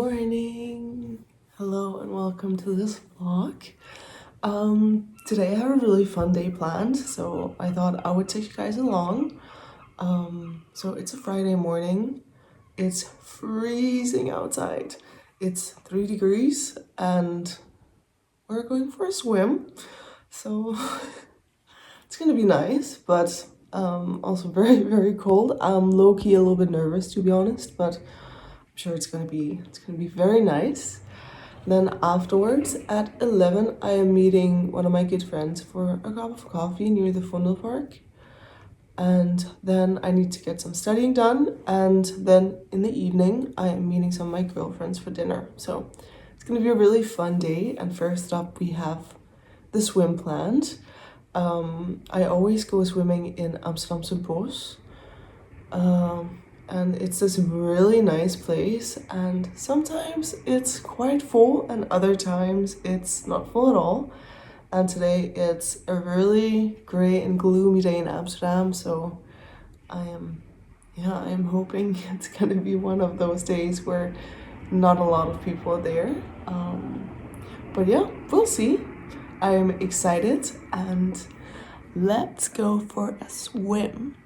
morning. Hello and welcome to this vlog. Today I have a really fun day planned, so I thought I would take you guys along. So it's a Friday morning. It's freezing outside. It's 3 degrees and we're going for a swim. So it's gonna be nice, but also very, very cold. I'm low-key a little bit nervous, to be honest, but I'm sure it's gonna be very nice. Then afterwards at 11 I am meeting one of my good friends for a cup of coffee near the Vondelpark. And then I need to get some studying done, and then in the evening I am meeting some of my girlfriends for dinner. So it's gonna be a really fun day. And first up we have the swim planned. I always go swimming in Amsterdam Bos. And it's this really nice place, and sometimes it's quite full and other times it's not full at all. And today it's a really gray and gloomy day in Amsterdam, so I am hoping it's gonna be one of those days where not a lot of people are there. But yeah, we'll see. I'm excited, and let's go for a swim.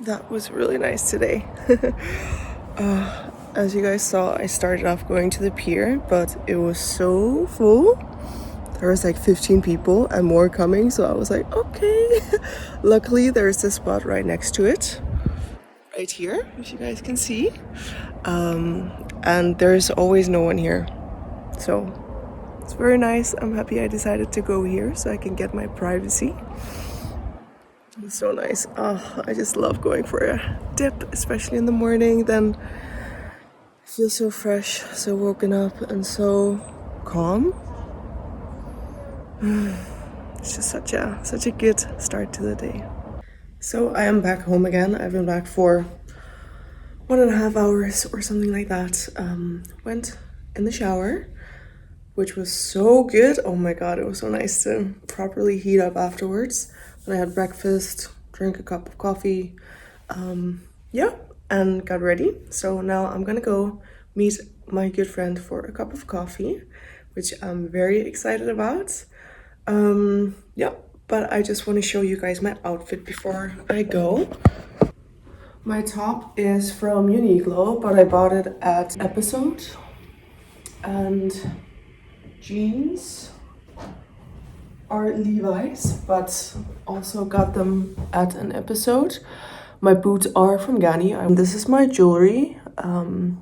That was really nice today. As you guys saw, I started off going to the pier, but it was so full. There was like 15 people and more coming, so I was like, okay. Luckily, there's this spot right next to it, right here, as you guys can see. And there's always no one here, so it's very nice. I'm happy I decided to go here so I can get my privacy. It's so nice. Oh, I just love going for a dip, especially in the morning. Then I feel so fresh, so woken up, and so calm. It's just such a good start to the day. So I am back home again. I've been back for 1.5 hours or something like that. Went in the shower, which was so good. Oh my god, it was so nice to properly heat up afterwards. Then I had breakfast, drank a cup of coffee, and got ready. So now I'm gonna go meet my good friend for a cup of coffee, which I'm very excited about. But I just want to show you guys my outfit before I go. My top is from Uniqlo, but I bought it at Episode. And jeans are Levi's, but also got them at an Episode. My boots are from Gani. This is my jewelry. And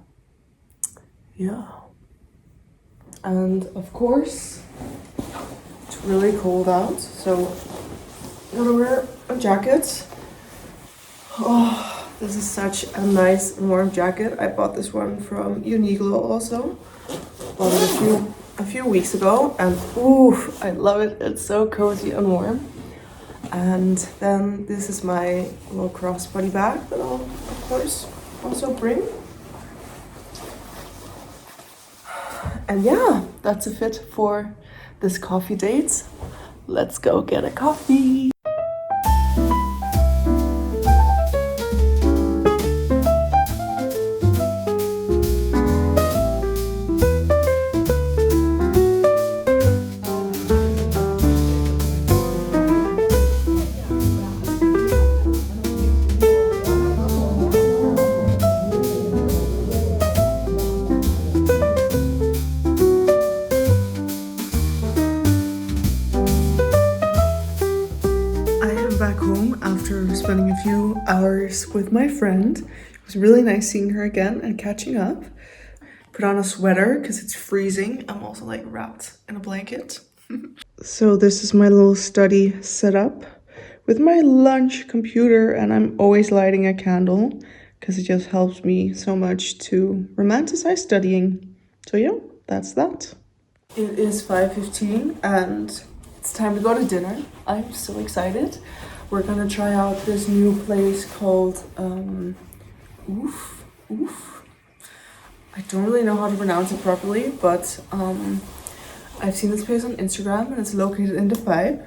of course, it's really cold out, so I'm gonna wear a jacket. Oh, this is such a nice warm jacket. I bought this one from Uniqlo also. Bought it a few weeks ago, and ooh, I love it. It's so cozy and warm. And then this is my little crossbody bag that I'll of course also bring. And yeah, that's a fit for this coffee date. Let's go get a coffee. Back home after spending a few hours with my friend. It was really nice seeing her again and catching up. put on a sweater because it's freezing. I'm also like wrapped in a blanket. So this is my little study setup with my lunch computer, and I'm always lighting a candle because it just helps me so much to romanticize studying. So yeah, that's that. It is 5:15 and it's time to go to dinner. I'm so excited. We're gonna try out this new place called Oof. Oof. I don't really know how to pronounce it properly, but I've seen this place on Instagram and it's located in the Vibe.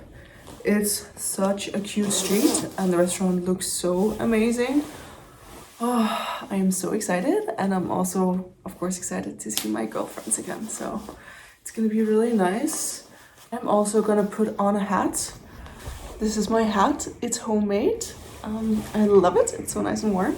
It's such a cute street and the restaurant looks so amazing. Oh, I am so excited, and I'm also, of course, excited to see my girlfriends again. So it's gonna be really nice. I'm also gonna put on a hat. This is my hat. It's homemade. I love it. It's so nice and warm.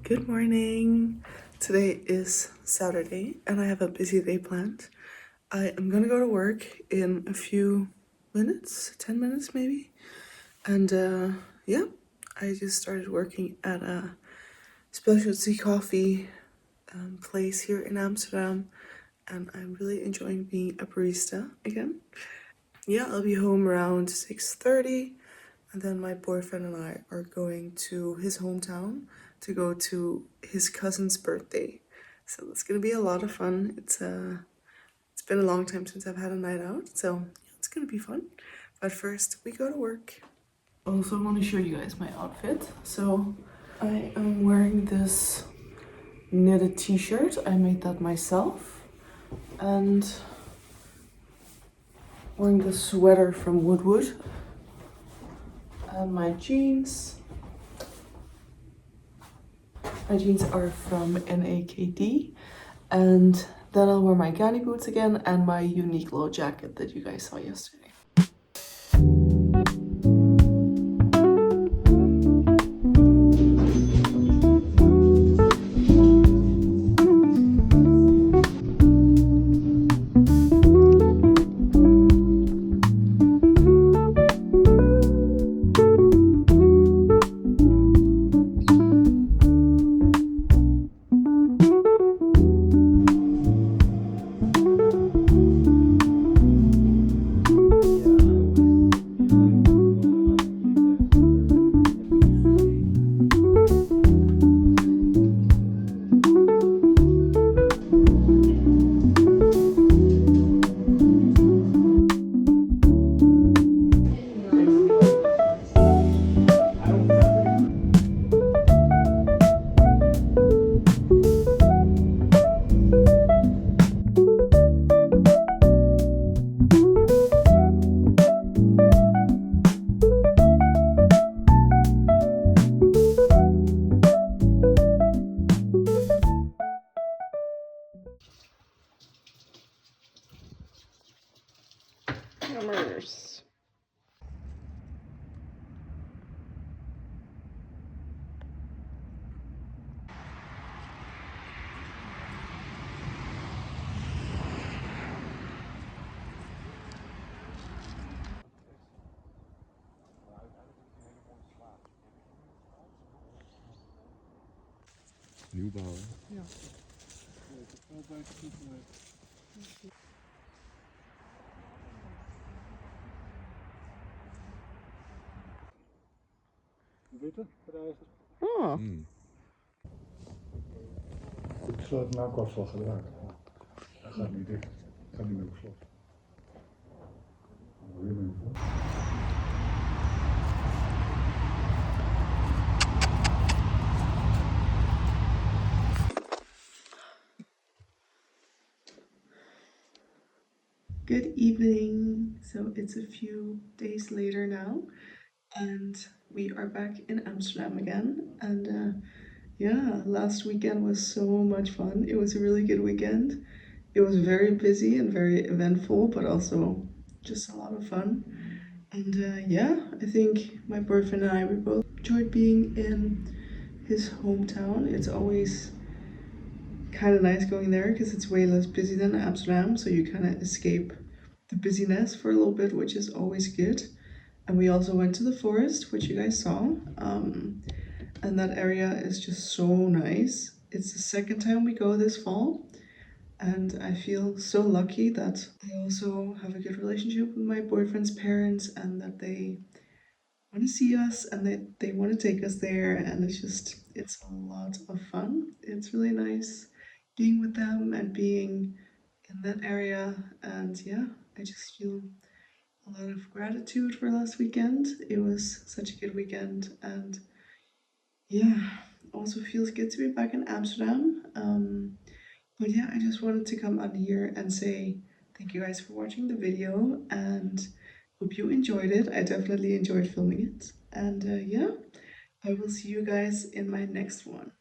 Good morning. Today is Saturday and I have a busy day planned. I am gonna go to work in a few minutes, 10 minutes maybe. And yeah, I just started working at a specialty coffee place here in Amsterdam and I'm really enjoying being a barista again. Yeah, I'll be home around 6:30 and then my boyfriend and I are going to his hometown to go to his cousin's birthday. So it's gonna be a lot of fun. It's been a long time since I've had a night out, so yeah, it's gonna be fun. But first we go to work. Also want to show you guys my outfit. So I am wearing this knitted t-shirt. I made that myself. And wearing the sweater from Woodwood. And my jeans. My jeans are from NAKD. And then I'll wear my Ganni boots again and my unique little jacket that you guys saw yesterday. Hammers. Nieuwbouw, hè? Ja. Witte prijzen. Oh. Ik besloot hem ook afslag gebruiken. Dat gaat niet dicht. Gaat niet meer op slot. Good evening. So it's a few days later now, and we are back in Amsterdam again. And yeah, last weekend was so much fun. It was a really good weekend. It was very busy and very eventful, but also just a lot of fun. And yeah, I think my boyfriend and I, we both enjoyed being in his hometown. It's always kind of nice going there because it's way less busy than Amsterdam, so you kind of escape the busyness for a little bit, which is always good. And we also went to the forest, which you guys saw. And that area is just so nice. It's the second time we go this fall, and I feel so lucky that I also have a good relationship with my boyfriend's parents and that they want to see us and they want to take us there. And it's a lot of fun. It's really nice being with them and being in that area. And yeah, I just feel a lot of gratitude for last weekend. It was such a good weekend. And yeah, also feels good to be back in Amsterdam. But yeah, I just wanted to come on here and say thank you guys for watching the video and hope you enjoyed it. I definitely enjoyed filming it. And yeah, I will see you guys in my next one.